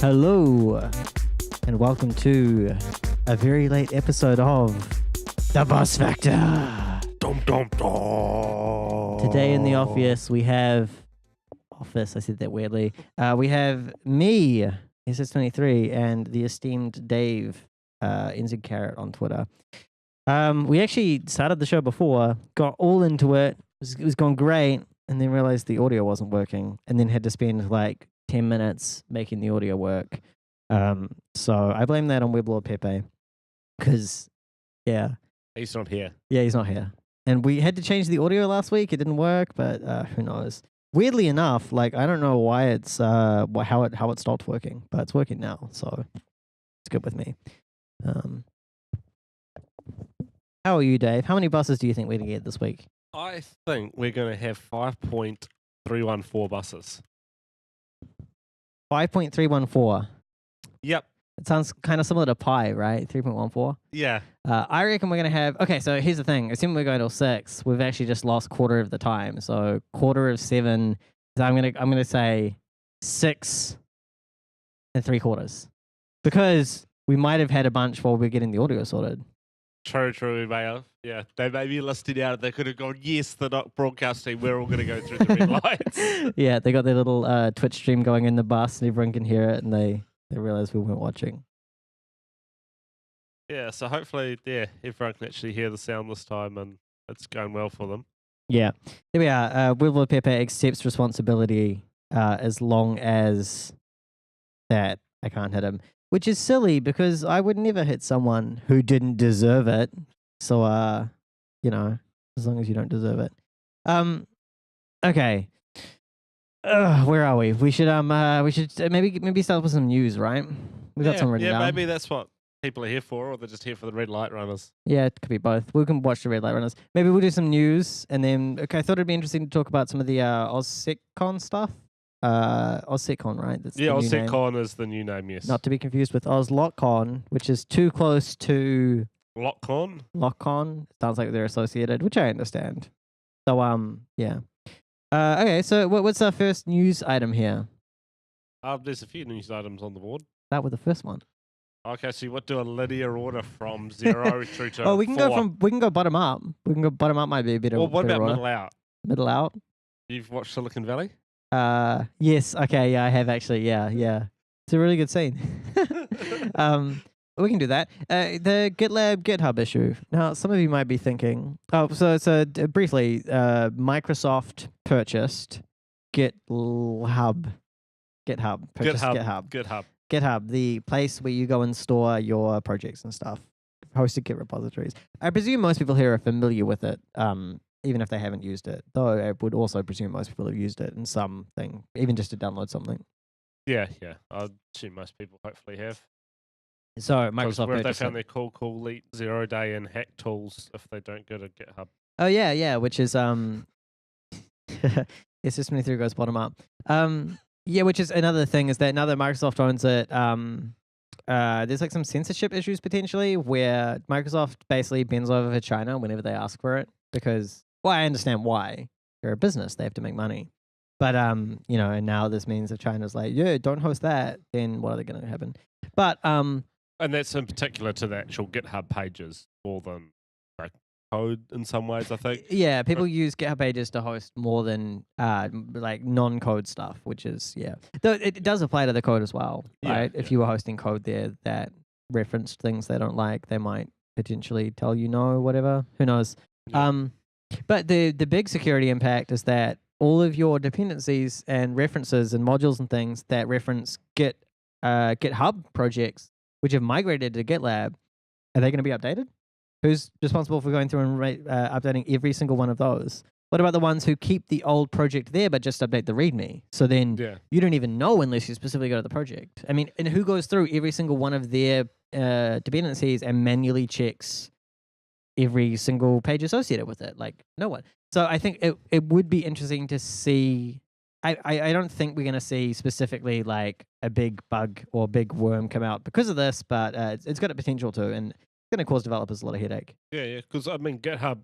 Hello, and welcome to a very late episode of The Boss Factor. Dum, dum, dum. Today in the office, we have... I said that weirdly. We have me, SS23, and the esteemed Dave, NZ Karit on Twitter. We actually started the show before, got all into it, it was going great, and then realized the audio wasn't working, and then had to spend like 10 minutes making the audio work. So I blame that on Weblord Pepe, because, yeah. He's not here. Yeah, he's not here. And we had to change the audio last week. It didn't work, but who knows? Weirdly enough, like I don't know why it's how it stopped working, but it's working now, so it's good with me. How are you, Dave? How many buses do you think we're gonna get this week? I think we're going to have 5.314 buses. 5.314. Yep. It sounds kind of similar to pi, right? 3.14. Yeah. I reckon we're gonna have. Okay, so here's the thing. Assuming we're going till 6, we've actually just lost quarter of the time. So quarter of 7. So I'm gonna say 6 3/4, because we might have had a bunch while we're getting the audio sorted. True, we may have. Yeah. They may be listed out. They could have gone, yes, they're not broadcasting. We're all going to go through the red lights. Yeah, they got their little Twitch stream going in the bus, and everyone can hear it, and they realize we weren't watching. Yeah, so hopefully, everyone can actually hear the sound this time, and it's going well for them. Yeah. Here we are. Weblord Pepe accepts responsibility as long as that I can't hit him. Which is silly, because I would never hit someone who didn't deserve it. So, as long as you don't deserve it. Okay. Where are we? We should maybe start with some news, right? We got some written down. Yeah, maybe that's what people are here for, or they're just here for the red light runners. Yeah, it could be both. We can watch the red light runners. Maybe we'll do some news, and then I thought it'd be interesting to talk about some of the OzSecCon stuff. OzSecCon, right? That's OzSecCon is the new name, yes. Not to be confused with OzLockCon, which is too close to LockCon. Sounds like they're associated, which I understand. So, yeah. Okay, so what's our first news item here? There's a few news items on the board. Start with the first one. Okay, so you want to do a linear order from 0 through to we can 4. we can go bottom up. We can go bottom up, might be a bit Well, what about order. middle out? Middle out? You've watched Silicon Valley? Yes. Okay. Yeah, I have actually. Yeah. It's a really good scene. We can do that. The GitLab GitHub issue. Now, some of you might be thinking, briefly, Microsoft purchased GitHub. GitHub, the place where you go and store your projects and stuff, hosted Git repositories. I presume most people here are familiar with it. Even if they haven't used it. Though I would also presume most people have used it in something, even just to download something. Yeah. I'd assume most people hopefully have. So Microsoft where have they purchased found their cool elite 0-day and hack tools if they don't go to GitHub? Oh yeah, which is it's just when through goes bottom up. Yeah, which is another thing, is that now that Microsoft owns it, there's like some censorship issues potentially, where Microsoft basically bends over for China whenever they ask for it, because, well, I understand why. They're a business, they have to make money. But, and now this means if China's like, yeah, don't host that, then what are they going to happen? But, and that's in particular to the actual GitHub pages more than code in some ways, I think. Yeah, people use GitHub pages to host more than like non-code stuff, which is, yeah. Though it does apply to the code as well, right? If you were hosting code there that referenced things they don't like, they might potentially tell you no, whatever. Who knows? Yeah. But the big security impact is that all of your dependencies and references and modules and things that reference GitHub projects, which have migrated to GitLab, are they going to be updated? Who's responsible for going through and updating every single one of those? What about the ones who keep the old project there but just update the README? So then you don't even know unless you specifically go to the project. I mean, and who goes through every single one of their dependencies and manually checks every single page associated with it? Like, no one. So I think it would be interesting to see. I don't think we're going to see specifically like a big bug or big worm come out because of this, but it's got a potential to, and it's going to cause developers a lot of headache. Yeah, because I mean, GitHub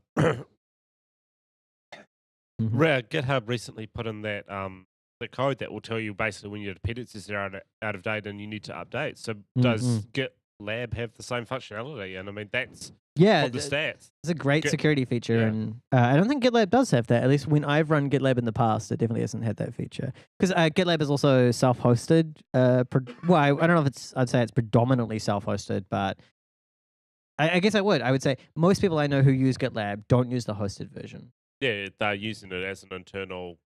Mm-hmm. GitHub recently put in that the code that will tell you basically when your dependencies are out of date and you need to update. So does Mm-hmm. GitLab have the same functionality? And I mean, that's Yeah, on the stats. it's a great Git- security feature, yeah. and I don't think GitLab does have that. At least when I've run GitLab in the past, it definitely hasn't had that feature. Because GitLab is also self-hosted. Well, I don't know if I'd say it's predominantly self-hosted, but I guess I would say most people I know who use GitLab don't use the hosted version. Yeah, they're using it as an internal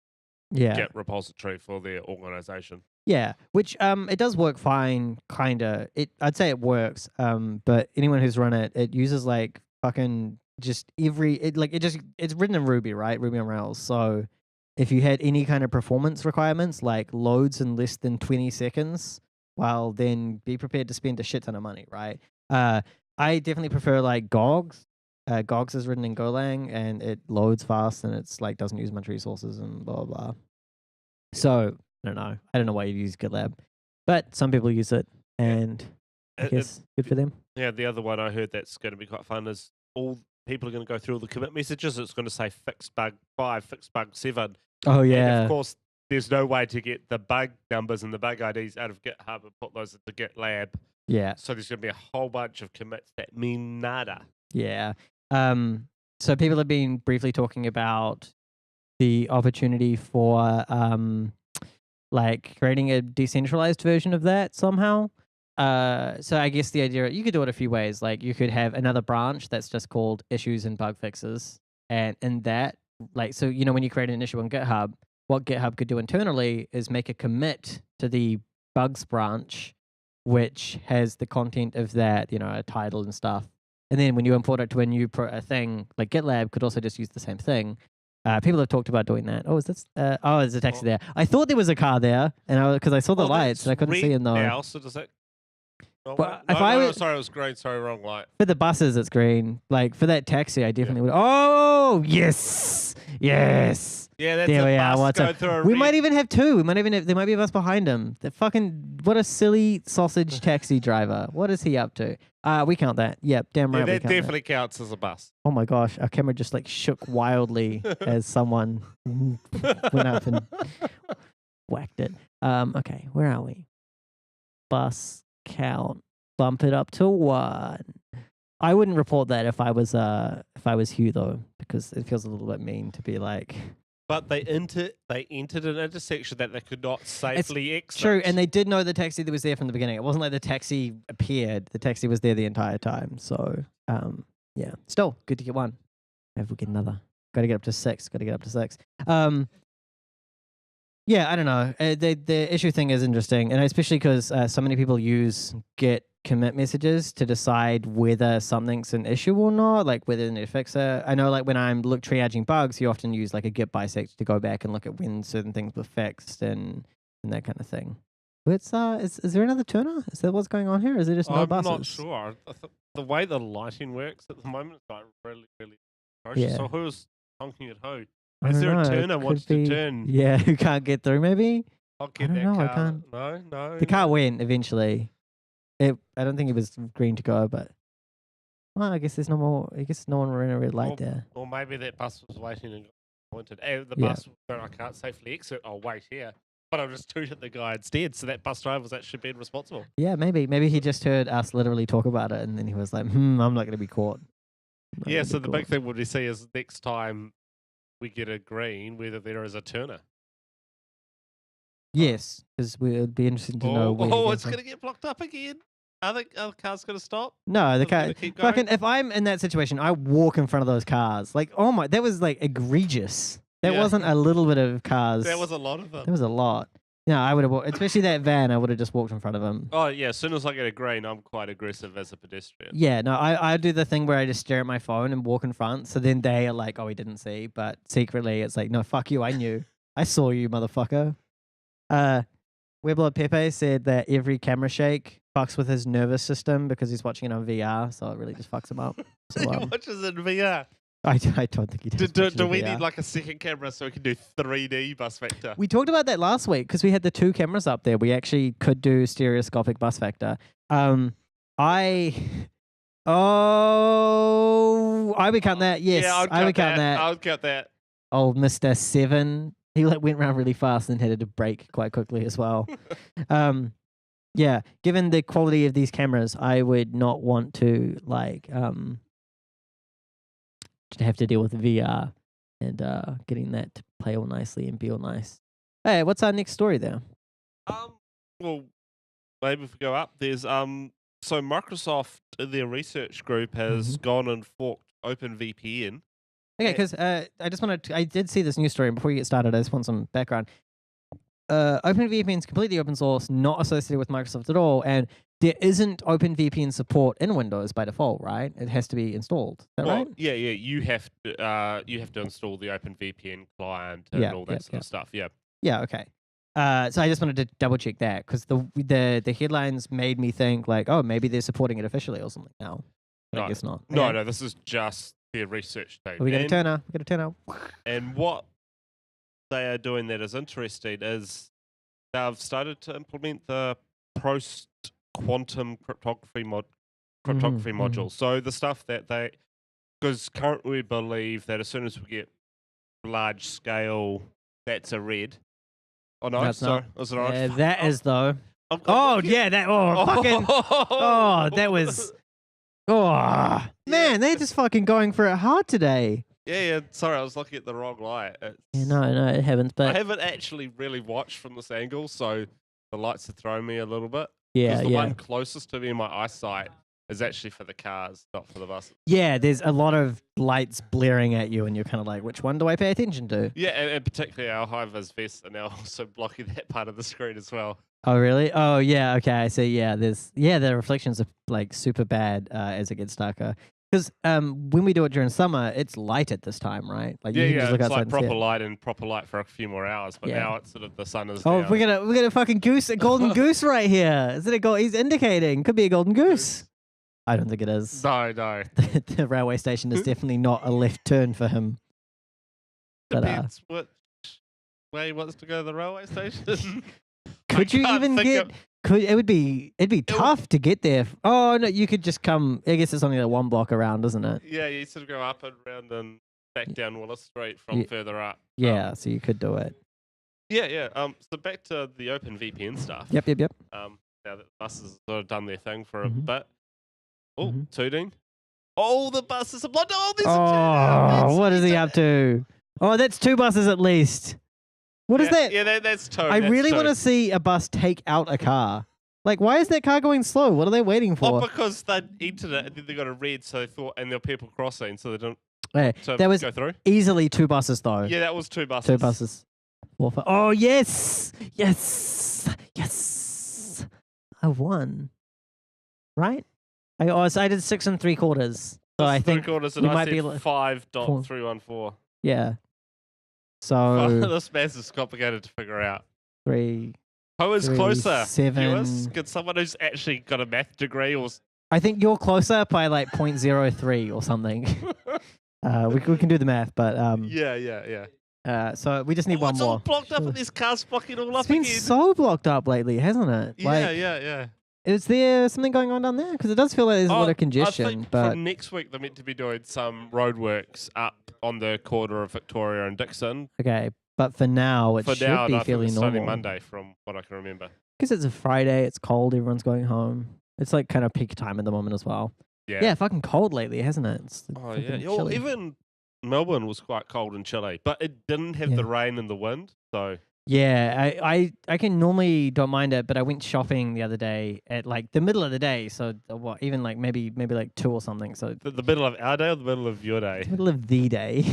Yeah. Git repository for their organization. Yeah, which it does work fine, kinda. I'd say it works. But anyone who's run it, it uses like fucking just it's written in Ruby, right? Ruby on Rails. So if you had any kind of performance requirements, like loads in less than 20 seconds, well, then be prepared to spend a shit ton of money, right? I definitely prefer like Gogs. Gogs is written in Golang and it loads fast and it's like doesn't use much resources and blah blah blah. So I don't know. I don't know why you use GitLab, but some people use it, and I guess good for them. Yeah, the other one I heard that's going to be quite fun is all people are going to go through all the commit messages. It's going to say fixed bug 5, fixed bug 7. Oh And yeah, of course, there's no way to get the bug numbers and the bug IDs out of GitHub and put those into GitLab. yeah, So there's going to be a whole bunch of commits that mean nada. yeah. So people have been briefly talking about the opportunity for like creating a decentralized version of that somehow. So I guess the idea you could do it a few ways. Like you could have another branch that's just called issues and bug fixes, and in that, like, so when you create an issue on GitHub, what GitHub could do internally is make a commit to the bugs branch, which has the content of that, a title and stuff. And then when you import it to a new thing, like GitLab could also just use the same thing. People have talked about doing that. Oh, is this? There's a taxi there. I thought there was a car there, and because I saw the lights and I couldn't see him though. Now, so does that? Oh, But no, sorry, it was green. Sorry, wrong light. For the buses, it's green. Like for that taxi, I definitely would. Oh yes, yes. Yeah, that's there we are. What's up? We might even have two. There might be a bus behind him. What a silly sausage taxi driver. What is he up to? We count that. Yep, damn right. Yeah, we that count definitely counts as a bus. Oh my gosh, our camera just like shook wildly as someone went up and whacked it. Okay, where are we? Bus count. Bump it up to 1. I wouldn't report that if I was Hugh though, because it feels a little bit mean to be like. But they entered an intersection that they could not safely exit. True, and they did know the taxi that was there from the beginning. It wasn't like the taxi appeared. The taxi was there the entire time. So, yeah. Still, good to get 1. Maybe we'll get another. Got to get up to 6. Yeah, I don't know. The issue thing is interesting, and especially because so many people use Git commit messages to decide whether something's an issue or not, like whether they need to fix it. I know, like when I'm triaging bugs, you often use like a Git bisect to go back and look at when certain things were fixed and that kind of thing. But is there another turner? Is that what's going on here? Or is it just no buses? I'm not sure. The way the lighting works at the moment is like really, really atrocious. Yeah. So who's honking at who? Is there a turner wants to turn? Yeah, who can't get through maybe? I'll get I that don't know, I car. can't. No. The car went eventually. I don't think it was green to go, but well, I guess there's no more. I guess no one ran a red light there. Or maybe that bus was waiting and got pointed. The Yeah. bus, I can't safely exit. I'll wait here. But I'll just toot at the guy instead. So that bus driver was actually being responsible. Yeah, maybe he just heard us literally talk about it, and then he was like, I'm not going to be caught. Yeah. So the big thing would we see is next time we get a green, whether there is a turner. Yes, because it would be interesting to know. It's going to get blocked up again. Are the cars going to stop? No, the car. Keep going? Fucking, if I'm in that situation, I walk in front of those cars. Like, oh my, that was like egregious. That wasn't a little bit of cars. There was a lot of them. There was a lot. No, I would have, especially that van. I would have just walked in front of him. Oh yeah, as soon as I get a green, I'm quite aggressive as a pedestrian. Yeah, no, I do the thing where I just stare at my phone and walk in front. So then they are like, oh, he didn't see, but secretly it's like, no, fuck you, I knew, I saw you, motherfucker. Weblood Pepe said that every camera shake fucks with his nervous system because he's watching it on VR, so it really just fucks him up. So, He watches it in VR. I don't think he does. Do we need like a second camera so we can do 3D bus vector? We talked about that last week because we had the 2 cameras up there. We actually could do stereoscopic bus vector. I would count that. Yes, Yeah, I would count that. I would count that. Old Mr. 7 He like went around really fast and had to brake quite quickly as well. Yeah, given the quality of these cameras, I would not want to like to have to deal with VR and getting that to play all nicely and be all nice. Hey, what's our next story there? Well, maybe if we go up, there's so Microsoft in their research group has gone and forked OpenVPN. Okay, because I did see this news story, and before you get started, I just want some background. OpenVPN is completely open source, not associated with Microsoft at all, and there isn't OpenVPN support in Windows by default, right? It has to be installed. Is that right? Yeah. You have to install the OpenVPN client and all that sort of stuff. Yeah. Yeah. Okay. So I just wanted to double check that because the headlines made me think like, oh, maybe they're supporting it officially or something now. But I guess not. Okay. No. This is just their research team. We got a turner. We got a turner. And what they are doing that is interesting is they've started to implement the post-quantum cryptography module. So the stuff that because currently we believe that as soon as we get large scale, that's a red. Oh no, that's sorry, not. was it orange? That is though. Yeah, that. Oh, fucking. Oh, that was. Oh man, they're just fucking going for it hard today. Yeah. Sorry, I was looking at the wrong light. Yeah, no, it haven't. But I haven't actually really watched from this angle, so the lights are throwing me a little bit. Yeah, because the one closest to me in my eyesight is actually for the cars, not for the buses. Yeah, there's a lot of lights blaring at you, and you're kind of like, which one do I pay attention to? Yeah, and particularly our high-vis vests are now also blocking that part of the screen as well. Oh, really? Oh, yeah. Okay, I see. Yeah, the reflections are like super bad as it gets darker. Because when we do it during summer, it's light at this time, right? Like you can just look it's outside like and proper light for a few more hours. But now it's sort of the sun is. Oh, down. we got a fucking goose, a golden goose right here. Is it a gold? He's indicating could be a golden goose. I don't think it is. No. The railway station is definitely not a left turn for him. Depends what way he wants to go to the railway station. Could you even get? It'd be tough to get there. Oh no, you could just come. I guess it's only like one block around, isn't it? Yeah, you sort of go up and round and back down Willis Street from further up. Yeah, so you could do it. Yeah. So back to the OpenVPN stuff. Yep. Now that the buses have sort of done their thing for a bit. Oh, tooting. Oh, the buses are blocked. Oh, there's a turnout. What is he up to? Oh, that's 2 buses at least. What is that? Yeah, that's towed. I really want to see a bus take out a car. Like, why is that car going slow? What are they waiting for? Oh, because they entered it and then they got a red, so they thought, and there were people crossing, so they didn't that was go through. Easily 2 buses, though. Yeah, that was 2 buses. 2 buses. Oh, yes! I won. Right? I did 6 3/4. So I think 3/4, we and might I be said 5.314. Yeah. So this math is complicated to figure out. 3. Who is closer? 7. Viewers? Could someone who's actually got a math degree or? I think you're closer by like 0.03 or something. We can do the math, but yeah. So we just need one it's more. All blocked up, and this car's blocking all up It's been again. so blocked up lately, hasn't it? Yeah. Is there something going on down there? Because it does feel like there's a lot of congestion. I think but from next week they're meant to be doing some roadworks up on the corner of Victoria and Dixon. Okay, but for now it should be fairly it's normal. only Monday, from what I can remember. Because it's a Friday, it's cold, everyone's going home. It's like kind of peak time at the moment as well. Yeah, fucking cold lately, hasn't it? It's Well, even Melbourne was quite cold and chilly, but it didn't have the rain and the wind, so. Yeah, I can normally don't mind it, but I went shopping the other day at like the middle of the day, so even like maybe like 2 or something. So the middle of our day or the middle of your day? Middle of the day,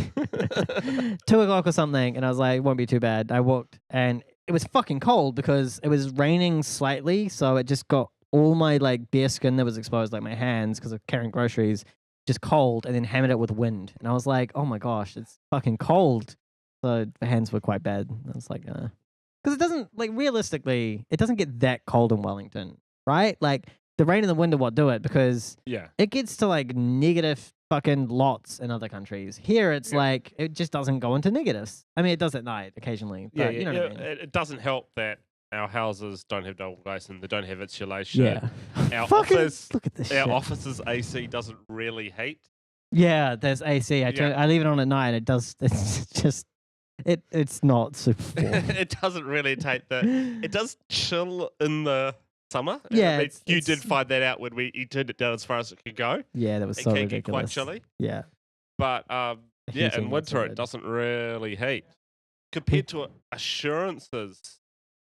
2 o'clock or something, and I was like, it won't be too bad. I walked, and it was fucking cold because it was raining slightly, so it just got all my like bare skin that was exposed, like my hands, because of carrying groceries, just cold, and then hammered it with wind, and I was like, oh my gosh, it's fucking cold. So the hands were quite bad. I was like, because it doesn't, like, realistically, it doesn't get that cold in Wellington, right? Like, the rain and the wind are what do it, because it gets to, like, negative fucking lots in other countries. Here, it's like, it just doesn't go into negatives. I mean, it does at night occasionally, but you know what I mean? It doesn't help that our houses don't have double glazing, they don't have insulation. Yeah. Our look at this shit. office's AC doesn't really heat. Yeah, there's AC. I leave it on at night, and it does, it's just It's not super warm. It doesn't really take the. It does chill in the summer. And Yeah, you did find that out when you turned it down as far as it could go. Yeah, that was It so can ridiculous. get quite chilly. Yeah. But yeah, Heating in was so winter it good. doesn't really heat compared to Assurance's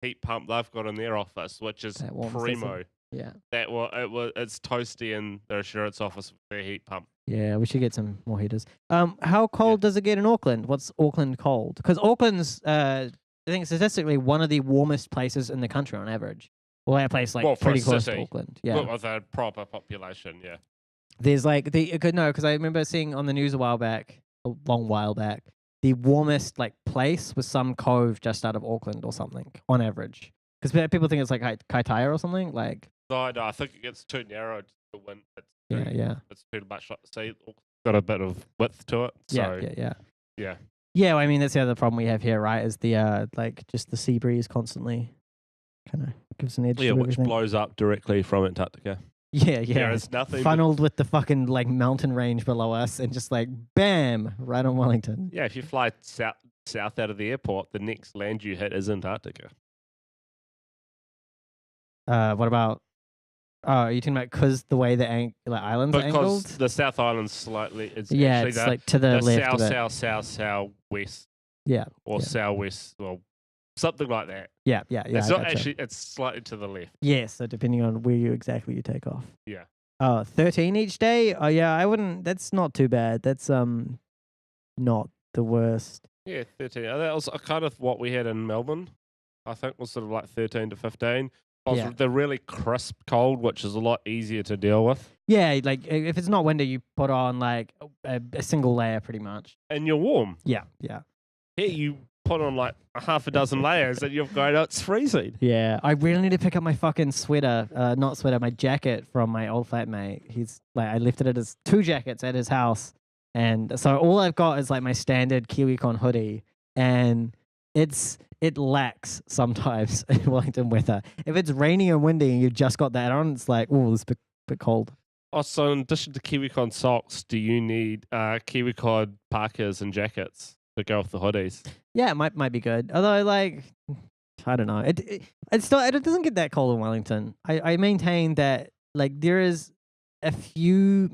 heat pump they've got in their office, which is That warms, primo. Yeah. It's toasty in their Assurance office with their heat pump. Yeah, we should get some more heaters. How cold does it get in Auckland? What's Auckland cold? Because Auckland's, I think statistically one of the warmest places in the country on average. Well, that place like Well, for pretty a close to city. Auckland. Yeah. Well, with a proper population, yeah. There's like because I remember seeing on the news a long while back, the warmest like place was some cove just out of Auckland or something on average. Because people think it's like Kaitaia or something. Like No, I think it gets too narrow to wind. It's too much like the sea. Auckland's got a bit of width to it. So, yeah. Yeah, well, I mean that's the other problem we have here, right? Is the like just the sea breeze constantly kind of gives an edge to which everything. blows up directly from Antarctica. Yeah. There is nothing funneled with the fucking like mountain range below us, and just like bam, right on Wellington. Yeah, if you fly south out of the airport, the next land you hit is Antarctica. What about? Oh, are you talking about because the way the islands are angled? Because the South Island's slightly. It's like to the left south west. Yeah. Or southwest, well, something like that. Yeah. It's not actually. It's slightly to the left. Yeah, so depending on where you take off. Yeah. 13 each day. Oh yeah, I wouldn't. That's not too bad. That's not the worst. Yeah, 13. That was kind of what we had in Melbourne. I think was sort of like 13 to 15. The really crisp cold, which is a lot easier to deal with. Yeah, like if it's not winter, you put on like a single layer pretty much. And you're warm. Yeah. Here you put on like a half a dozen layers and you've got it's freezing. Yeah, I really need to pick up my fucking sweater. My jacket from my old flatmate. He's like, I left it at his 2 jackets at his house. And so all I've got is like my standard KiwiCon hoodie. And it lacks sometimes in Wellington weather. If it's rainy and windy and you've just got that on, it's like, oh, it's a bit cold. Oh, so in addition to KiwiCon socks, do you need KiwiCon parkas and jackets to go with the hoodies? Yeah, it might be good. Although, like, I don't know. It doesn't get that cold in Wellington. I maintain that like there is a few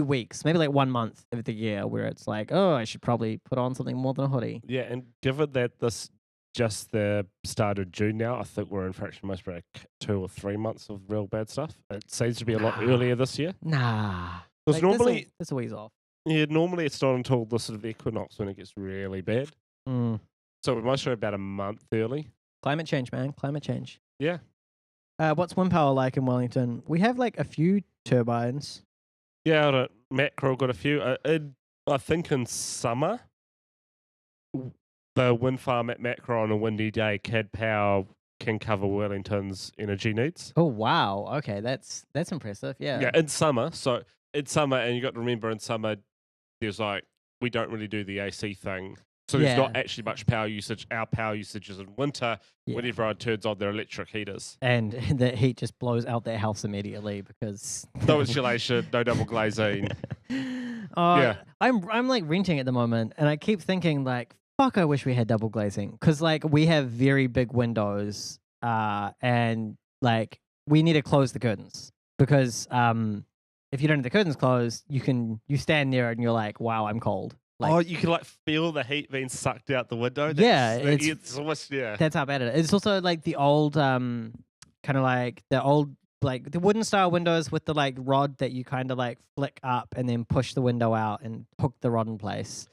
weeks, maybe like 1 month of the year where it's like, oh, I should probably put on something more than a hoodie. Yeah, and given that this just the start of June now, I think we're in fraction most like 2 or 3 months of real bad stuff. It seems to be a lot earlier this year. Nah. Because normally that's a ways off. Yeah, normally it's not until the sort of equinox when it gets really bad. So we must be about a month early. Climate change, man. Climate change. Yeah. What's wind power like in Wellington? We have like a few turbines. Yeah, out at Mackerel got a few. I think in summer, the wind farm at Mackerel on a windy day, CAD Power can cover Wellington's energy needs. Oh wow! Okay, that's impressive. Yeah. Yeah, in summer. So in summer, and you got to remember in summer, there's like we don't really do the AC thing. So there's not actually much power usage. Our power usage is in winter when everyone turns on their electric heaters. And the heat just blows out their house immediately because... No insulation, no double glazing. I'm like renting at the moment and I keep thinking like, fuck, I wish we had double glazing. Because like we have very big windows and like we need to close the curtains. Because if you don't have the curtains closed, you stand there and you're like, wow, I'm cold. Like, you can like feel the heat being sucked out the window. It's almost That's how bad it is. It's also like the old kind of like the old like the wooden style windows with the like rod that you kind of like flick up and then push the window out and hook the rod in place.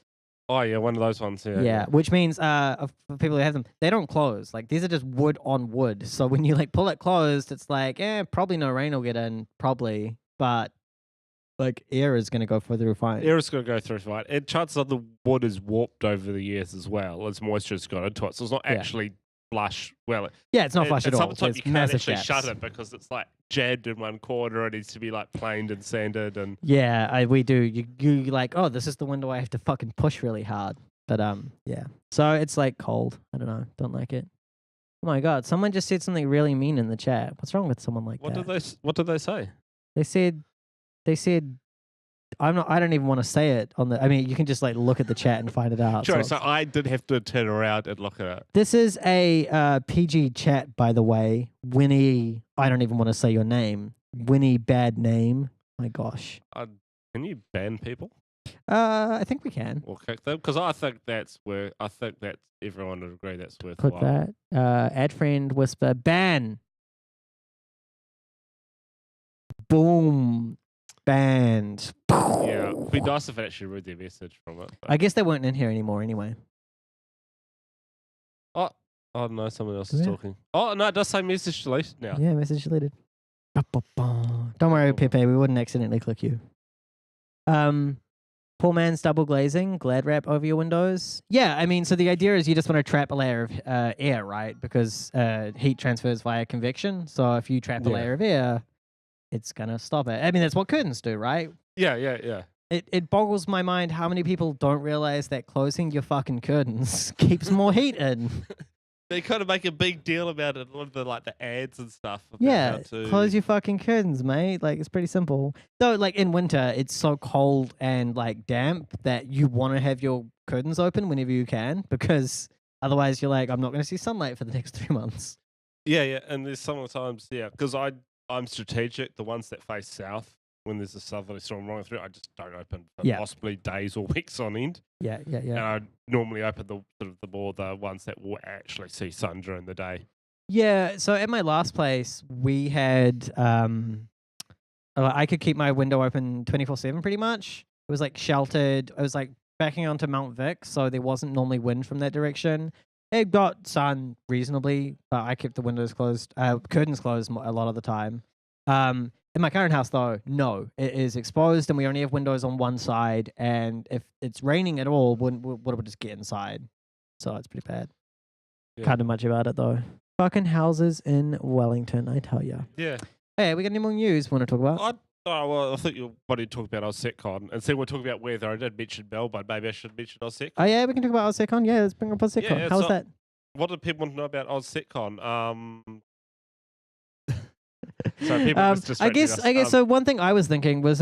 Oh yeah, one of those ones. Yeah. Which means for people who have them, they don't close. Like these are just wood on wood. So when you like pull it closed, it's like probably no rain will get in, probably, but. Like air is going to go through fine. Air is going to go through fine. And chances are the wood is warped over the years as well as moisture's got into it. So it's not actually flush. Well, it's not flush at all. Sometimes you can't actually shut it because it's like jammed in one corner. It needs to be like planed and sanded. And we do. You like, oh, this is the window I have to fucking push really hard. But yeah. So it's like cold. I don't know. Don't like it. Oh my god! Someone just said something really mean in the chat. What's wrong with someone like that? What did they say? They said I'm not. I don't even want to say it on the. I mean, you can just like look at the chat and find it out. Sure. So I did have to turn around and look at it. This is a PG chat, by the way. Winnie. I don't even want to say your name. Winnie, bad name. My gosh. Can you ban people? I think we can. Or kick them? Because I think that's everyone would agree that's Click worthwhile. that. Add friend, whisper, ban. Boom. Banned. Yeah, it'd be nice if it actually read their message from it. I guess they weren't in here anymore anyway. Oh no, someone else is talking. Oh no, it does say message deleted now. Yeah, message deleted. Don't worry, Pepe, we wouldn't accidentally click you. Poor man's double glazing, glad wrap over your windows. Yeah, I mean, so the idea is you just want to trap a layer of air, right? Because heat transfers via convection. So if you trap a layer of air, it's going to stop it. I mean, that's what curtains do, right? Yeah. It boggles my mind how many people don't realize that closing your fucking curtains keeps more heat in. They kind of make a big deal about it with the ads and stuff. Yeah, close your fucking curtains, mate. Like, it's pretty simple. Though, like, in winter, it's so cold and, like, damp that you want to have your curtains open whenever you can, because otherwise you're like, I'm not going to see sunlight for the next 3 months. Yeah, and there's sometimes, because I'm strategic. The ones that face south, when there's a southerly storm rolling through, I just don't open for possibly days or weeks on end. Yeah. And I normally open the ones that will actually see sun during the day. Yeah, so at my last place, we had I could keep my window open 24/7 pretty much. It was like sheltered. It was like backing onto Mount Vic, so there wasn't normally wind from that direction. It got sun reasonably, but I kept the windows closed, curtains closed a lot of the time. In my current house, though, no, it is exposed, and we only have windows on one side. And if it's raining at all, would just get inside. So it's pretty bad. Yeah. Can't do much about it though. Fucking houses in Wellington, I tell ya. Yeah. Hey, we got any more news we want to talk about? I think you wanted to talk about OzSecCon, and so we're talking about weather. I did mention Melbourne. Maybe I should mention OzSecCon. Oh yeah, we can talk about OzSecCon. Yeah, let's bring up OzSecCon. Yeah, How's that? What do people want to know about OzSecCon? So people I guess so. One thing I was thinking was,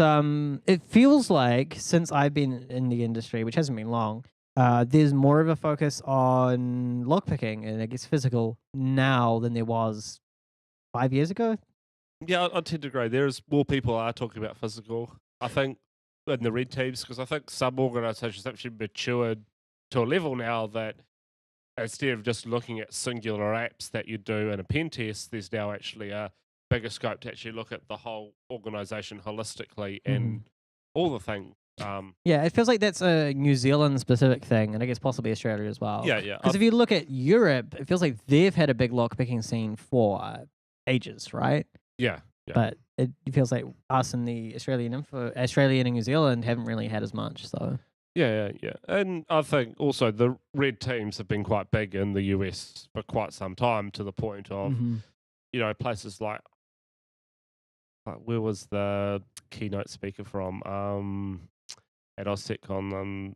it feels like since I've been in the industry, which hasn't been long, there's more of a focus on lockpicking and I guess physical now than there was 5 years ago. Yeah, I tend to agree. There's more people are talking about physical. I think in the red teams, because I think some organisations have actually matured to a level now that instead of just looking at singular apps that you do in a pen test, there's now actually a bigger scope to actually look at the whole organisation holistically and all the things. Yeah, it feels like that's a New Zealand specific thing, and I guess possibly Australia as well. Yeah. Because if you look at Europe, it feels like they've had a big lockpicking scene for ages, right? Yeah. But it feels like us and the Australian and New Zealand haven't really had as much. So yeah. And I think also the red teams have been quite big in the US for quite some time, to the point of places like where was the keynote speaker from at OzSecCon?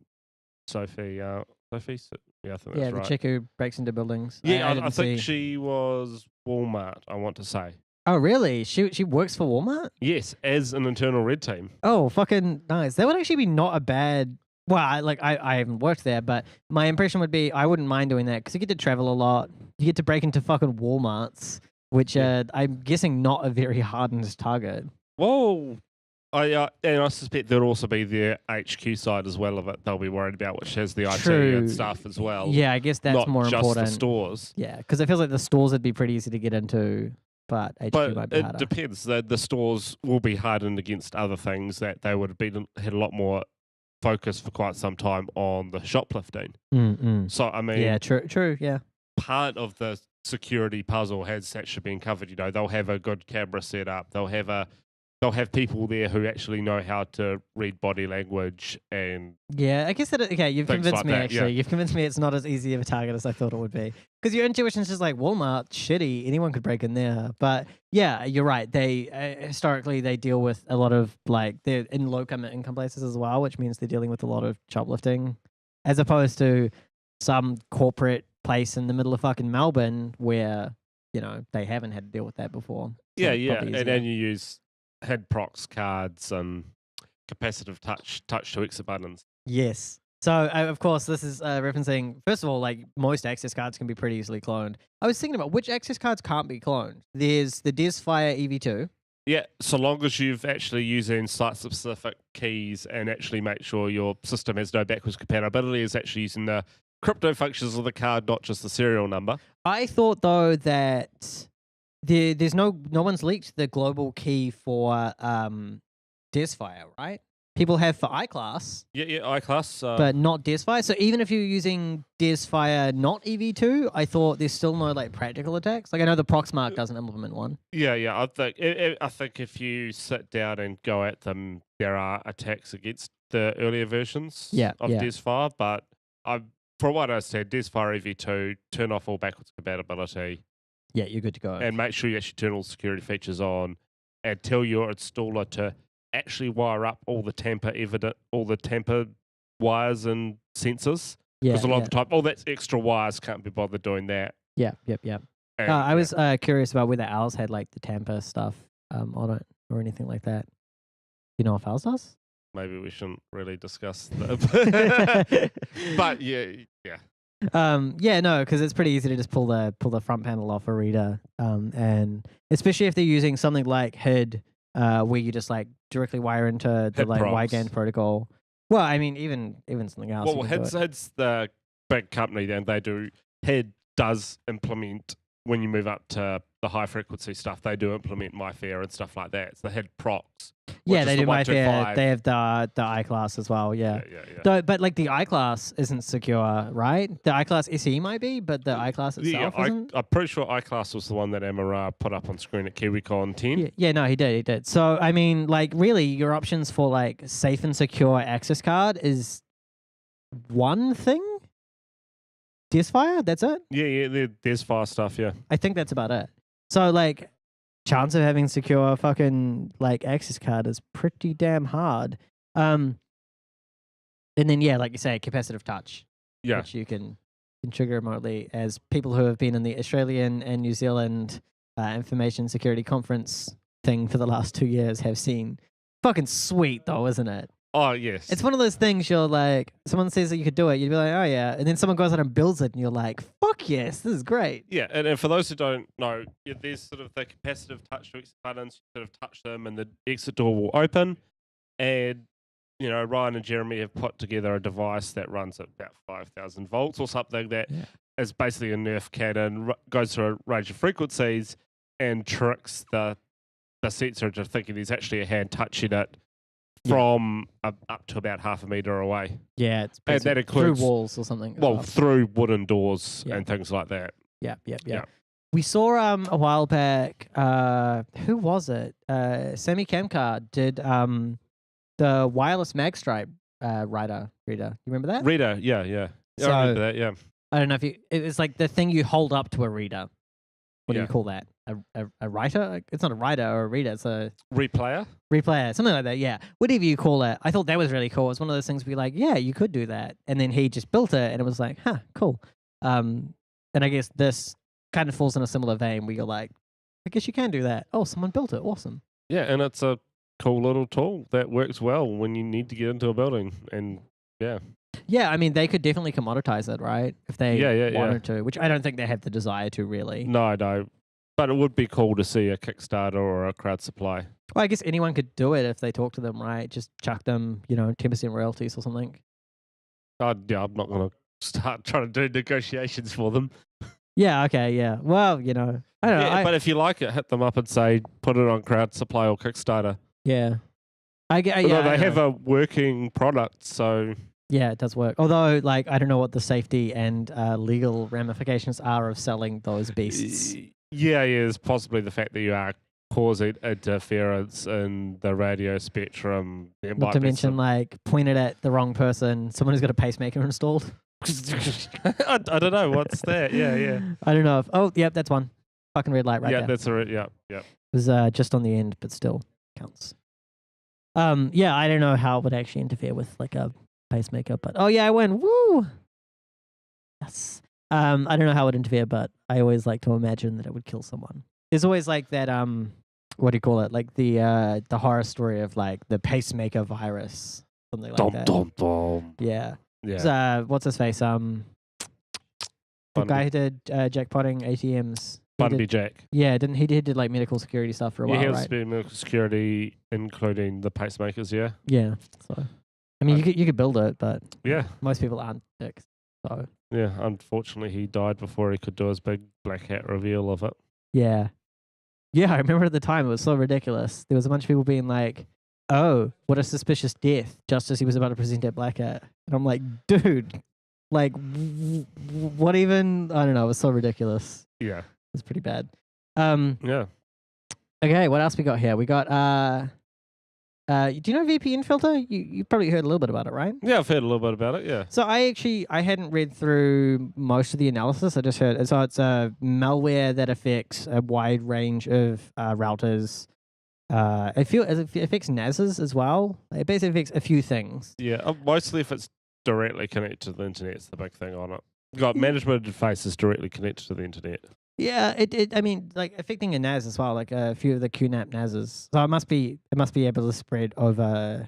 Sophie. Yeah, I think that's right. The chick who breaks into buildings. Yeah, I think she was Walmart, I want to say. Oh, really? She works for Walmart? Yes, as an internal red team. Oh, fucking nice. That would actually be not a bad... Well, I haven't worked there, but my impression would be I wouldn't mind doing that because you get to travel a lot. You get to break into fucking Walmarts, which I'm guessing not a very hardened target. Whoa. And I suspect there'll also be their HQ side as well of it they'll be worried about, which has the IT and stuff as well. Yeah, I guess that's not more just important. The stores. Yeah, because it feels like the stores would be pretty easy to get into, but HQ might be harder. It depends. The stores will be hardened against other things that they would have had a lot more focus for quite some time on the shoplifting. So, I mean... Yeah, true, yeah. Part of the security puzzle has actually been covered. They'll have a good camera set up. They'll have people there who actually know how to read body language and... Yeah, I guess you've convinced like me, that, actually. You've convinced me it's not as easy of a target as I thought it would be. Because your intuition's just like, Walmart, shitty, anyone could break in there. But yeah, you're right. They, historically, they deal with a lot of, they're in low income places as well, which means they're dealing with a lot of shoplifting, as opposed to some corporate place in the middle of fucking Melbourne where, they haven't had to deal with that before. So yeah. And then you use head prox cards and capacitive touch to exit buttons. Yes. So, of course, this is referencing, first of all, like most access cards can be pretty easily cloned. I was thinking about which access cards can't be cloned. There's the Desfire EV2. Yeah, so long as you've actually using site-specific keys and actually make sure your system has no backwards compatibility, is actually using the crypto functions of the card, not just the serial number. I thought, though, that there's no one's leaked the global key for Desfire, right? People have for iClass. Yeah, iClass. But not Desfire. So even if you're using Desfire not EV2, I thought there's still no like practical attacks. Like I know the Proxmark doesn't implement one. Yeah. I think if you sit down and go at them, there are attacks against the earlier versions of Desfire. But from what I said, Desfire EV2, turn off all backwards compatibility. Yeah, you're good to go. And make sure you actually turn all security features on, and tell your installer to actually wire up all the tamper wires and sensors. Yeah, because a lot of the time, all that extra wires can't be bothered doing that. Yep. And, I was curious about whether ours had like the tamper stuff on it or anything like that. You know if ours does? Maybe we shouldn't really discuss that. But yeah. No, because it's pretty easy to just pull the front panel off a reader, and especially if they're using something like HID, where you just like directly wire into the like WiGAN protocol. Well, I mean, even something else. Well, HID's the big company, and they do. HID does implement when you move up to the high frequency stuff. They do implement MyFair and stuff like that. It's the HID procs. Yeah, they do MyFair. They have the iClass as well. Yeah. But like the iClass isn't secure, right? The iClass SE might be, but the iClass itself isn't. I'm pretty sure iClass was the one that Amara put up on screen at KiwiCon 10. Yeah, no, he did. So I mean, like, really, your options for like safe and secure access card is one thing. Desfire, that's it? Yeah, the Desfire stuff, yeah. I think that's about it. So, like, chance of having secure fucking, like, access card is pretty damn hard. And then, yeah, like you say, capacitive touch. Yeah. Which you can trigger remotely, as people who have been in the Australian and New Zealand Information Security Conference thing for the last 2 years have seen. Fucking sweet, though, isn't it? Oh, yes. It's one of those things you're like, someone says that you could do it, you'd be like, oh, yeah. And then someone goes out and builds it, and you're like, fuck yes, this is great. Yeah, and for those who don't know, there's sort of the capacitive touch to exit buttons. You sort of touch them, and the exit door will open. And, Ryan and Jeremy have put together a device that runs at about 5,000 volts or something that is basically a Nerf cannon, goes through a range of frequencies and tricks the sensor into thinking there's actually a hand touching it. From up to about half a meter away. Yeah, it's and that includes through walls or something. Well, through wooden doors and things like that. Yeah. We saw a while back. Who was it? Sammy Camcard did the wireless magstripe reader. You remember that? Reader, yeah. So, I remember that. Yeah. I don't know if it's like the thing you hold up to a reader. What do you call that? A writer? It's not a writer or a reader. It's a replayer, something like that. Yeah, whatever you call it. I thought that was really cool. It's one of those things where you're like, yeah, you could do that. And then he just built it, and it was like, huh, cool. And I guess this kind of falls in a similar vein where you're like, I guess you can do that. Oh, someone built it. Awesome. Yeah, and it's a cool little tool that works well when you need to get into a building. And yeah, I mean, they could definitely commoditize it, right? If they wanted to, which I don't think they have the desire to really. No. But it would be cool to see a Kickstarter or a crowd supply. Well, I guess anyone could do it if they talk to them, right? Just chuck them, 10% royalties or something. I'm not going to start trying to do negotiations for them. Yeah, okay, yeah. Well, I don't know. But if you like it, hit them up and say, put it on crowd supply or Kickstarter. Yeah. They have a working product, so... Yeah, it does work. Although, like, I don't know what the safety and legal ramifications are of selling those beasts. Yeah, it's possibly the fact that you are causing interference in the radio spectrum. Not to mention, like, pointed at the wrong person, someone who's got a pacemaker installed. I don't know. What's that? Yeah. I don't know. Yep, that's one. Fucking red light right there. Yeah, that's right. Yeah. It was just on the end, but still counts. Yeah, I don't know how it would actually interfere with, like, a pacemaker, but I win. Woo! Yes. I don't know how it would interfere, but I always like to imagine that it would kill someone. There's always like that what do you call it? Like the horror story of like the pacemaker virus, something like that. Dom. Yeah. Yeah. What's his face? The guy who did jackpotting ATMs. Bundy Jack. Yeah, didn't he did like medical security stuff for a while, He right? has been medical security, including the pacemakers. Yeah. Yeah. So, I mean, you could build it, but Yeah. most people aren't dicks. So Yeah. Unfortunately, he died before he could do his big black hat reveal of it. yeah. Yeah, I remember at the time it was so ridiculous. There was a bunch of people being like, "Oh, what a suspicious death!" Just as he was about to present at Black Hat, and I'm like, "Dude, like, what even?" I don't know. It was so ridiculous. Yeah. It was pretty bad. Yeah. Okay, what else we got here? We got do you know VPN filter? You probably heard a little bit about it, right? Yeah, I've heard a little bit about it. Yeah. So I hadn't read through most of the analysis. I just heard so it's a malware that affects a wide range of routers. It affects NASs as well. It basically affects a few things. Yeah, mostly if it's directly connected to the internet, it's the big thing on it. Got management interface is directly connected to the internet. Yeah, I mean, like affecting a NAS as well, like a few of the QNAP NASs. So it must be able to spread over.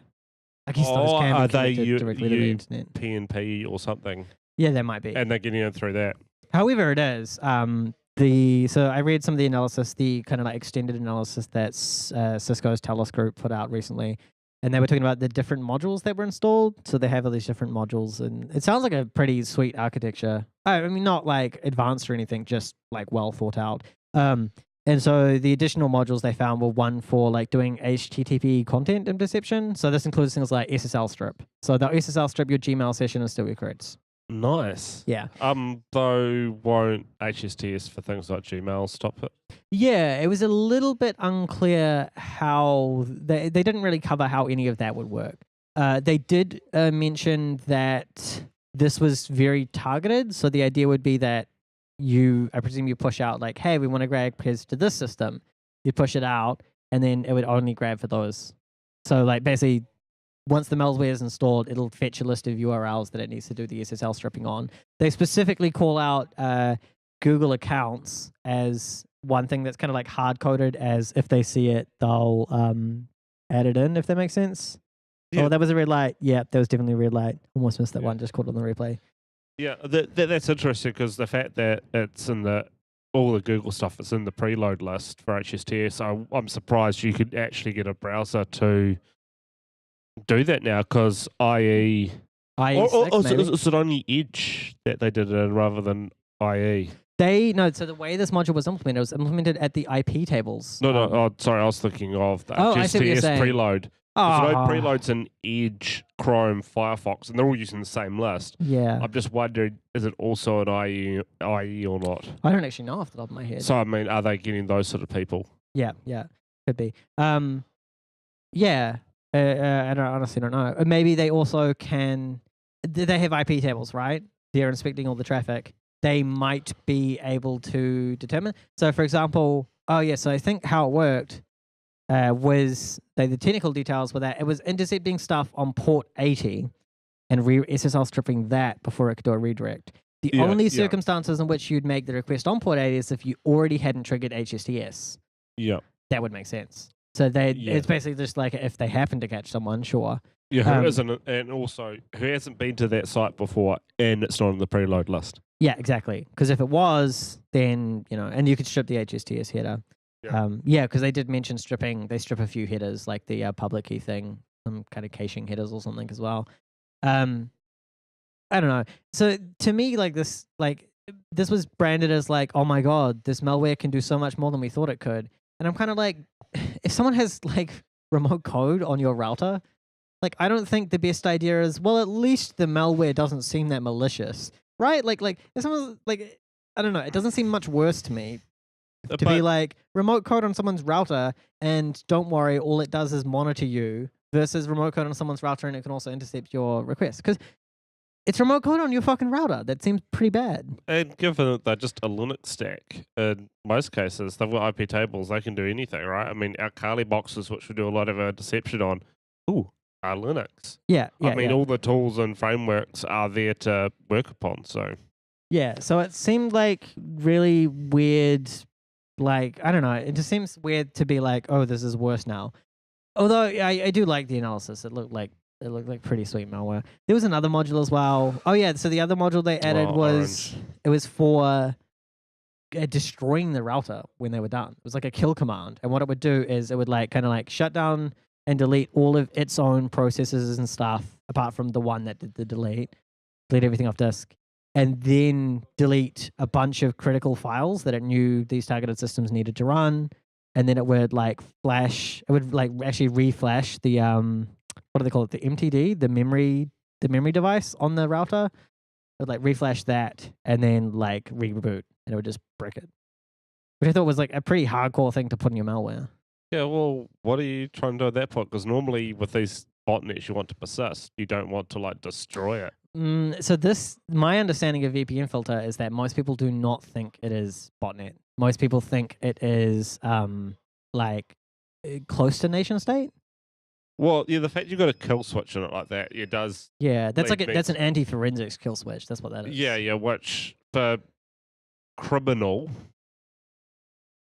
I guess those can are be they connected directly to the internet. PNP or something? Yeah, there might be. And they're getting in through that. However, it is. So I read some of the analysis, the kind of like extended analysis that Cisco's Talos group put out recently, and they were talking about the different modules that were installed. So they have all these different modules, and it sounds like a pretty sweet architecture. I mean, not like advanced or anything, just like well thought out. And so the additional modules they found were one for like doing HTTP content interception. So this includes things like SSL strip. So they'll SSL strip your Gmail session and steal your creds. Nice. Yeah. Though won't HSTS for things like Gmail stop it? Yeah, it was a little bit unclear how they didn't really cover how any of that would work. They did mention that this was very targeted. So the idea would be that I presume you push out like, hey, we want to grab creds to this system. You push it out, and then it would only grab for those. So like basically, once the malware is installed, it'll fetch a list of URLs that it needs to do the SSL stripping on. They specifically call out Google accounts as one thing that's kind of like hard coded, as if they see it, they'll add it in, if that makes sense. Yeah. Oh, that was a red light. Yeah, that was definitely a red light. Almost missed that one. Just caught it on the replay. Yeah, that's interesting because the fact that it's in all the Google stuff that's in the preload list for HSTS, I'm surprised you could actually get a browser to do that now because IE. Is it only Edge that they did it in rather than IE? So the way this module was implemented, it was implemented at the IP tables. No. Sorry, I was thinking of the HSTS preload. There's no preloads in Edge, Chrome, Firefox, and they're all using the same list. Yeah. I'm just wondering, is it also an IE or not? I don't actually know off the top of my head. So, I mean, are they getting those sort of people? Yeah, could be. Yeah, I honestly don't know. Maybe they also can. They have IP tables, right? They're inspecting all the traffic. They might be able to determine. So, for example, so I think how it worked was the technical details were that it was intercepting stuff on port 80 and SSL stripping that before it could do a redirect. The only circumstances in which you'd make the request on port 80 is if you already hadn't triggered HSTS. Yeah. That would make sense. So it's basically just like if they happen to catch someone, sure. Yeah, who isn't, and also who hasn't been to that site before and it's not on the preload list. Yeah, exactly. Because if it was, then, and you could strip the HSTS header. Yeah, because they did mention stripping. They strip a few headers, like the public key thing, some kind of caching headers or something as well. I don't know. So to me, this was branded as like, oh my god, this malware can do so much more than we thought it could. And I'm kind of like, if someone has like remote code on your router, like I don't think the best idea is, well, at least the malware doesn't seem that malicious, right? Like if someone's like, I don't know, it doesn't seem much worse to me. To be like remote code on someone's router and don't worry, all it does is monitor you versus remote code on someone's router and it can also intercept your requests. Because it's remote code on your fucking router. That seems pretty bad. And given that they're just a Linux stack, in most cases, they've got IP tables, they can do anything, right? I mean, our Kali boxes, which we do a lot of our deception on, are Linux. Yeah. I mean, all the tools and frameworks are there to work upon, so. Yeah, so it seemed like really weird like, I don't know. It just seems weird to be like, oh, this is worse now. Although I do like the analysis. It looked like pretty sweet malware. There was another module as well. Oh yeah, so the other module they added was orange. it was for destroying the router when they were done. It was like a kill command, and what it would do is it would like kind of like shut down and delete all of its own processes and stuff, apart from the one that did the delete everything off disk, and then delete a bunch of critical files that it knew these targeted systems needed to run, and then it would like flash. It would like actually reflash the what do they call it? The MTD, the memory device on the router. It would like reflash that and then like reboot, and it would just brick it, which I thought was like a pretty hardcore thing to put in your malware. Yeah, well, what are you trying to do at that point? Because normally with these botnets, you want to persist. You don't want to like destroy it. So my understanding of VPN filter is that most people do not think it is botnet. Most people think it is like close to nation state. Well, yeah, the fact you've got a kill switch in it like that, it does. Yeah, that's like that's an anti-forensics kill switch. That's what that is. Yeah, which for criminal,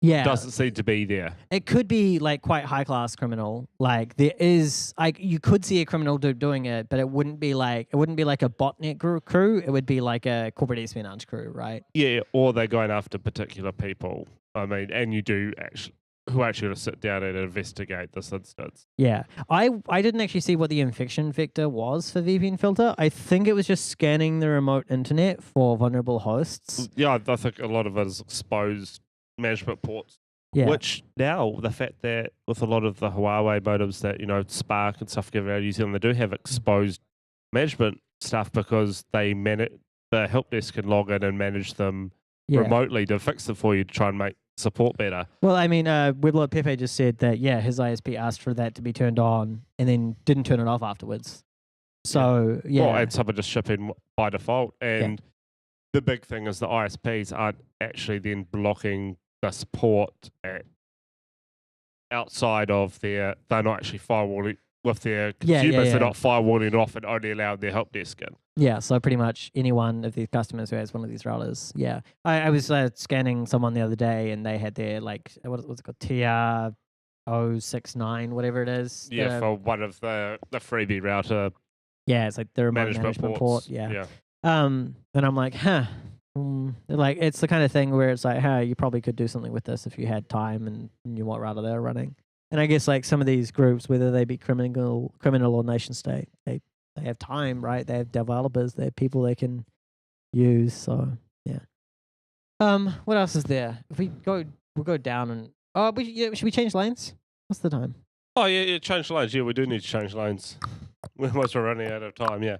yeah, doesn't seem to be there. It could be like quite high class criminal. Like there is like you could see a criminal doing it, but it wouldn't be like a botnet crew. It would be like a corporate espionage crew, right? Yeah, or they're going after particular people. I mean, and you do actually who actually got to sit down and investigate this instance. Yeah, I didn't actually see what the infection vector was for VPN filter. I think it was just scanning the remote internet for vulnerable hosts. Yeah, I think a lot of it is exposed management ports. Yeah. Which now the fact that with a lot of the Huawei modems that Spark and stuff give out in New Zealand, they do have exposed management stuff because they the help desk can log in and manage them remotely to fix it for you to try and make support better. Well, I mean, Weblord Pepe just said that his ISP asked for that to be turned on and then didn't turn it off afterwards. So well, and some are just shipping by default. And the big thing is the ISPs aren't actually then blocking the support outside of they're not actually firewalling with their consumers. They're not firewalling it off and only allowing their help desk in. Yeah, so pretty much any one of these customers who has one of these routers. Yeah, I was scanning someone the other day and they had their like what's it called, TR069, whatever it is. Yeah, for one of the freebie router. Yeah, it's like the remote management port. Yeah. And I'm like, like it's the kind of thing where it's like, you probably could do something with this if you had time and knew what router they were running. And I guess like some of these groups, whether they be criminal or nation state, they have time, right? They have developers, they have people they can use. So yeah. What else is there? If we'll go down and should we change lanes? What's the time? Oh yeah, change lanes. Yeah, we do need to change lanes. Once we're running out of time, yeah.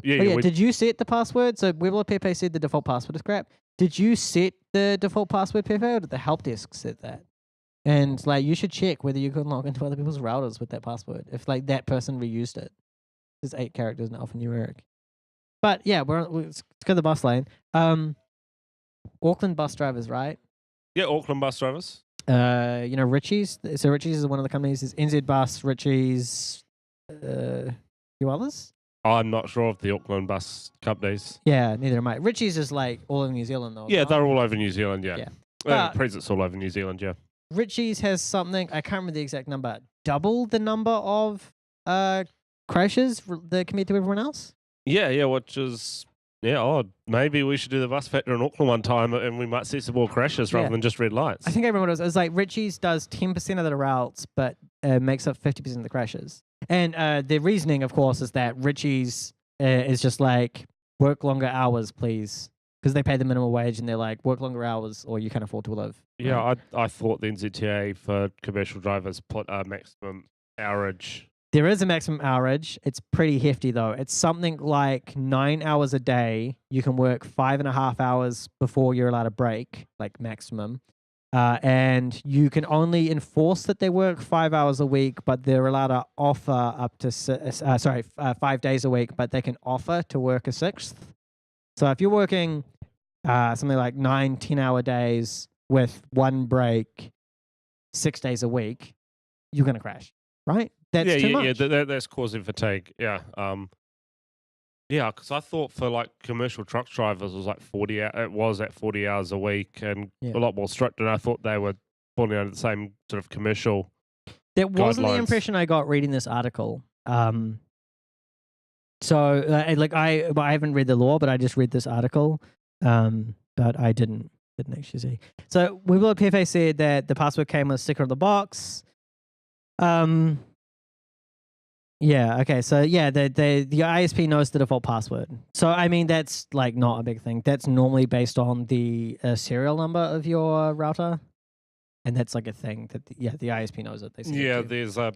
Yeah. Did you set the password? So Weblord Pepe said the default password is crap. Did you set the default password, Pepe, or did the help desk set that? And like you should check whether you can log into other people's routers with that password. If like that person reused it, there's 8 characters and alphanumeric. But yeah, let's go to the bus lane. Auckland bus drivers, right? Yeah, Auckland bus drivers. Ritchie's. So Ritchie's is one of the companies. Is NZ Bus, Ritchie's, few others. I'm not sure of the Auckland bus companies. Yeah, neither am I. Ritchie's is like all over New Zealand though. Yeah, they're all over New Zealand. Yeah. Presence all over New Zealand. Yeah. Ritchie's has something, I can't remember the exact number, double the number of crashes compared to everyone else. Yeah, which is odd. Maybe we should do the bus factor in Auckland one time and we might see some more crashes rather than just red lights. I think I remember what it was. It was like Ritchie's does 10% of the routes, but makes up 50% of the crashes. And the reasoning, of course, is that Ritchie's is just like, work longer hours, please. Because they pay the minimum wage and they're like, work longer hours or you can't afford to live. Yeah, right? I thought the NZTA for commercial drivers put a maximum hourage. There is a maximum hourage. It's pretty hefty though. It's something like 9 hours a day. You can work 5.5 hours before you're allowed a break, like maximum. And you can only enforce that they work 5 hours a week, but they're allowed to offer up to 5 days a week, but they can offer to work a 6th. So if you're working something like 9-10 hour days with one break 6 days a week, you're going to crash, right? That's too much. Yeah, that's causing fatigue. Yeah. Yeah, because I thought for like commercial truck drivers it was like 40. It was at 40 hours a week and Yeah. a lot more strict. And I thought they were falling under the same sort of commercial. That wasn't the guidelines. impression I got reading this article. So like I haven't read the law, but I just read this article. But I didn't actually see. So Webull PFA said that the password came with a sticker on the box. Yeah. Okay. So yeah, the ISP knows the default password. So I mean, that's like not a big thing. That's normally based on the serial number of your router, and that's like a thing that the ISP knows it. They send it Yeah, to you. there's a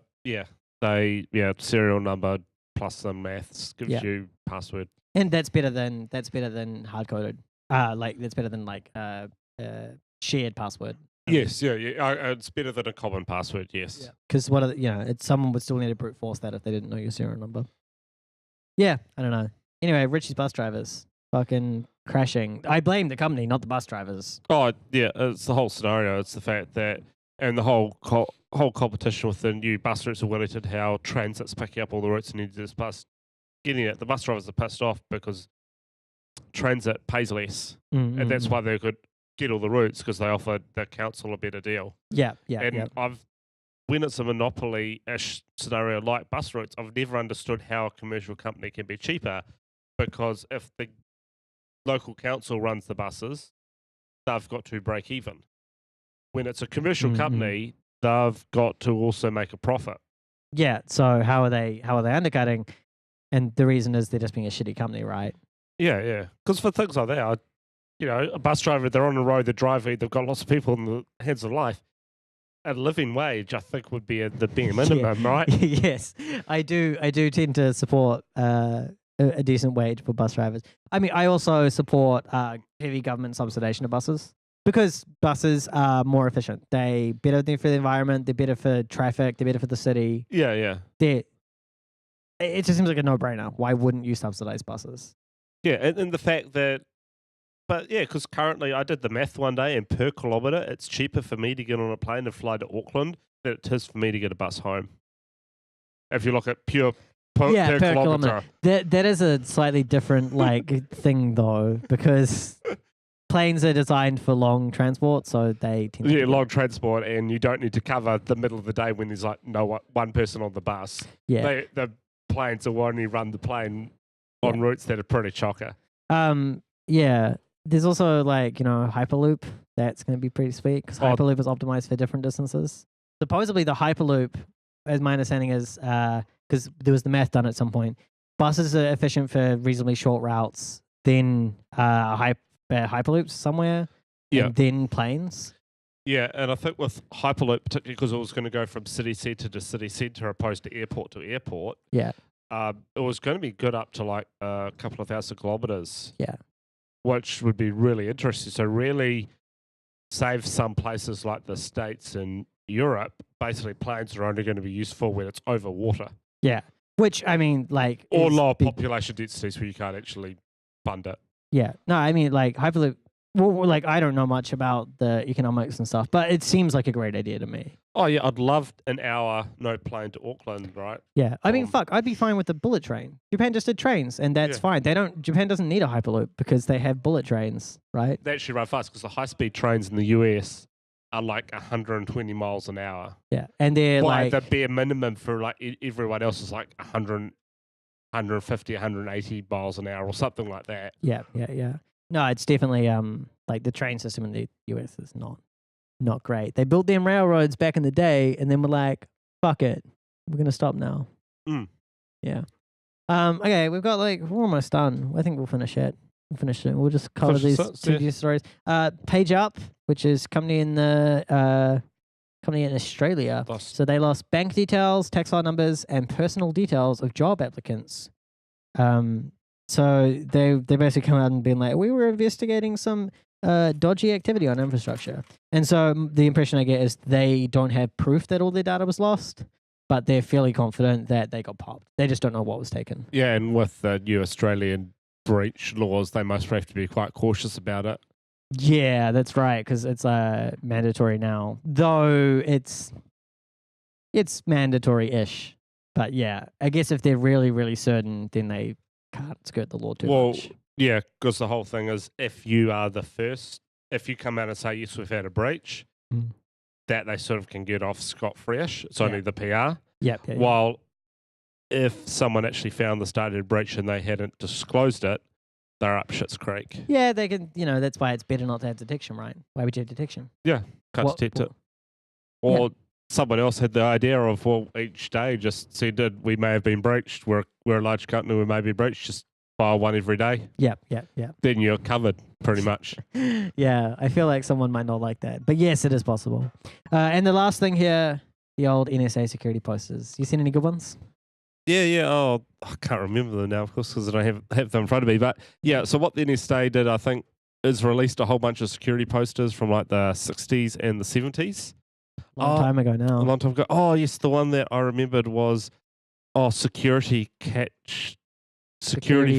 serial number plus some maths gives you password. And that's better than hard coded. Like that's better than like shared password. Yes, it's better than a common password. Yes, because someone would still need to brute force that if they didn't know your serial number. Yeah, I don't know. Anyway, Richie's bus drivers fucking crashing. I blame the company, not the bus drivers. Oh yeah, it's the whole scenario. It's the fact that and the whole competition with the new bus routes of Wellington, how Transit's picking up all the routes and you just getting it. The bus drivers are pissed off because Transit pays less, and that's why they could get all the routes because they offered the council a better deal. Yeah. When it's a monopoly-ish scenario like bus routes, I've never understood how a commercial company can be cheaper, because if the local council runs the buses, they've got to break even. When it's a commercial company, they've got to also make a profit. Yeah. So how are they undercutting? And the reason is they're just being a shitty company, right? Yeah. Because for things like that, a bus driver, they're on the road, they're driving, they've got lots of people in the hands of life. A living wage, I think, would be the bare minimum, right? Yes, I do tend to support a decent wage for bus drivers. I mean, I also support heavy government subsidization of buses because buses are more efficient. They're better for the environment. They're better for traffic. They're better for the city. Yeah. It just seems like a no-brainer. Why wouldn't you subsidize buses? Yeah, and the fact that, but yeah, because currently I did the math one day, and per kilometre, it's cheaper for me to get on a plane and fly to Auckland than it is for me to get a bus home. If you look at per kilometre. That is a slightly different thing though, because planes are designed for long transport, so they tend to long transport, and you don't need to cover the middle of the day when there's like one person on the bus. Yeah, the planes will only run the plane on routes that are pretty chocker. Yeah. There's also Hyperloop. That's going to be pretty sweet because Hyperloop is optimized for different distances. Supposedly the Hyperloop, as my understanding is, because there was the math done at some point, buses are efficient for reasonably short routes, then Hyperloops somewhere, and then planes. Yeah, and I think with Hyperloop, particularly because it was going to go from city centre to city centre opposed to airport, it was going to be good up to like a couple of thousand kilometres. Yeah. Which would be really interesting. So really save some places like the States and Europe. Basically, planes are only going to be useful when it's over water. Yeah, which, I mean, or lower population densities where you can't actually fund it. Yeah. No, I mean, Hyperloop, I don't know much about the economics and stuff, but it seems like a great idea to me. Oh, yeah, I'd love an hour no plane to Auckland, right? Yeah, I mean, I'd be fine with the bullet train. Japan just did trains, and that's fine. Japan doesn't need a Hyperloop because they have bullet trains, right? They actually run fast because the high-speed trains in the US are like 120 miles an hour. Yeah, and they're the bare minimum for everyone else is like 100, 150, 180 miles an hour or something like that. Yeah. No, it's definitely the train system in the US is not great. They built them railroads back in the day, and then we're like, fuck it, we're gonna stop now. Yeah. Okay, we've got we're almost done. I think we'll finish it. We'll just cover these two stories. Page Up, which is company in Australia. So they lost bank details, tax file numbers, and personal details of job applicants. So they basically come out and been like, we were investigating some dodgy activity on infrastructure. And so the impression I get is they don't have proof that all their data was lost, but they're fairly confident that they got popped. They just don't know what was taken. Yeah, and with the new Australian breach laws, they must have to be quite cautious about it. Yeah, that's right, because it's mandatory now. Though it's mandatory-ish. But yeah, I guess if they're really, really certain, then they can't skirt the law too Well, much. yeah, because the whole thing is if you are the first, if you come out and say, yes, we've had a breach, that they sort of can get off scot-free-ish. It's only the PR. Yep. While if someone actually found the started breach and they hadn't disclosed it, they're up shit's creek. Yeah, they can, that's why it's better not to have detection, right? Why would you have detection? Yeah, can't detect it. Or someone else had the idea of, well, each day just said, we may have been breached. We're a large company, we may be breached. Just file one every day. Yep. Then you're covered, pretty much. Yeah, I feel like someone might not like that. But yes, it is possible. And the last thing here, the old NSA security posters. You seen any good ones? Yeah. Oh, I can't remember them now, of course, because I don't have them in front of me. But yeah, so what the NSA did, I think, is released a whole bunch of security posters from like the 60s and the 70s. Long time ago now. A long time ago. Oh, yes, the one that I remembered was, security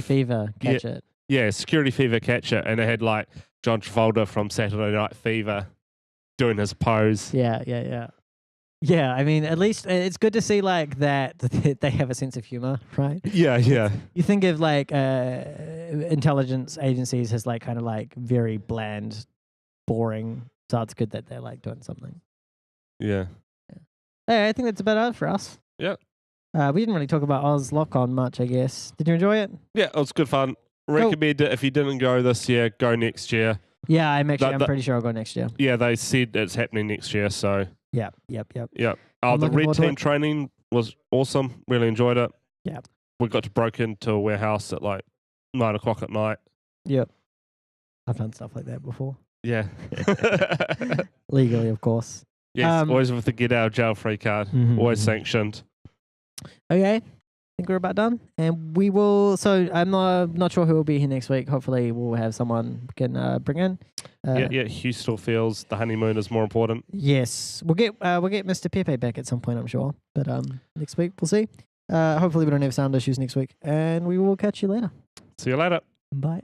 fever, catch it. Yeah, security fever, catch it. And it had like John Travolta from Saturday Night Fever doing his pose. Yeah. Yeah, I mean, at least it's good to see like that they have a sense of humor, right? Yeah. You think of like intelligence agencies as like kind of like very bland, boring. So it's good that they're like doing something. Yeah. Hey, I think that's about it for us. Yeah. We didn't really talk about Oz Lock-On much, I guess. Did you enjoy it? Yeah, it was good fun. Recommend it if you didn't go this year, go next year. Yeah, I'm pretty sure I'll go next year. Yeah, they said it's happening next year, so. Yep. Oh, the red team training was awesome. Really enjoyed it. Yeah. We got to break into a warehouse at like 9 o'clock at night. Yep. I've done stuff like that before. Yeah. Legally, of course. Yes, always with the get out of jail free card. Always sanctioned. Okay. I think we're about done. And we will, so I'm not sure who will be here next week. Hopefully we'll have someone we can bring in. Hugh still feels the honeymoon is more important. Yes. We'll get Mr. Pepe back at some point, I'm sure. But next week, we'll see. Hopefully we don't have sound issues next week. And we will catch you later. See you later. Bye.